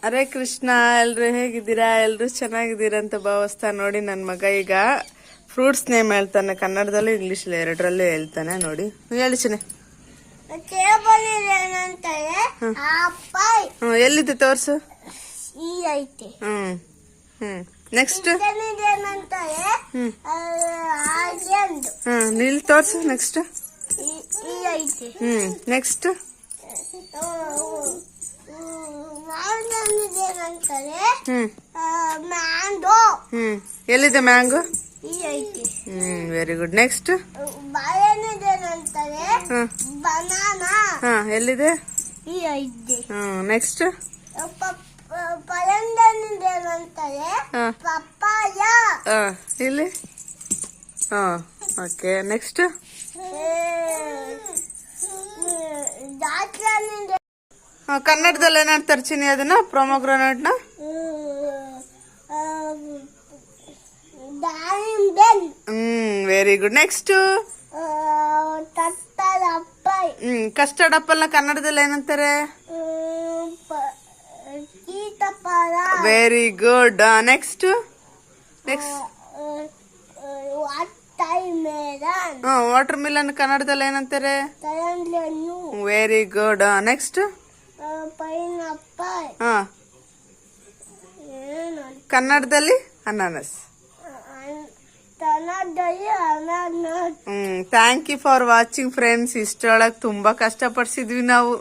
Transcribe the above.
ಹರೇ ಕೃಷ್ಣ. ಎಲ್ರು ಹೇಗಿದ್ದೀರಾ? ಎಲ್ರು ಚೆನ್ನಾಗಿದ್ದೀರಾ ಅಂತ ಭಾವಿಸ್ತಾ. ನೋಡಿ ನನ್ನ ಮಗ ಈಗ ಫ್ರೂಟ್ಸ್ ನೇಮ್ ಹೇಳ್ತಾನೆ, ಕನ್ನಡದಲ್ಲೂ ಇಂಗ್ಲಿಷಲ್ಲಿ ಎರಡರಲ್ಲೂ ಹೇಳ್ತಾನೆ. ನೋಡಿ ಹೇಳಿ ಚಿನ್ನಿ. ಎಲ್ಲಿದೆ ತೋರ್ಸು. ನೆಕ್ಸ್ಟ್ ನೀಲ್ ತೋರ್ಸು. ನೆಕ್ಸ್ಟ್ ನೆಕ್ಸ್ಟ್ ಎಲ್ಲಿದೆ ಮ್ಯಾಂಗೋ? Very good. ನೆಕ್ಸ್ಟ್ ಎಲ್ಲಿದೆ? ನೆಕ್ಸ್ಟ್ ಇಲ್ಲಿ. ಓಕೆ. ನೆಕ್ಸ್ಟ್ ಕನ್ನಡದಲ್ಲಿ ಏನಾಡ್ತಾರೆ ಚಿನ್ನಿ ಅದನ್ನ? ಪ್ರೊಮೊಗ್ರಾನೇಟ್ನ very good. Next custard apple ನ ಕನ್ನಡದಲ್ಲಿ ಏನಂತಾರೆ? Very good. Next watermelon ಕನ್ನಡದಲ್ಲಿ ಏನಂತಾರೆ? Very good. ನೆಕ್ಸ್ಟ್ ಕನ್ನಡದಲ್ಲಿ ಅನಾನಸ್. Thank you for watching friends. ಇಷ್ಟೊಳಗೆ ತುಂಬಾ ಕಷ್ಟಪಡಿಸಿದ್ವಿ ನಾವು.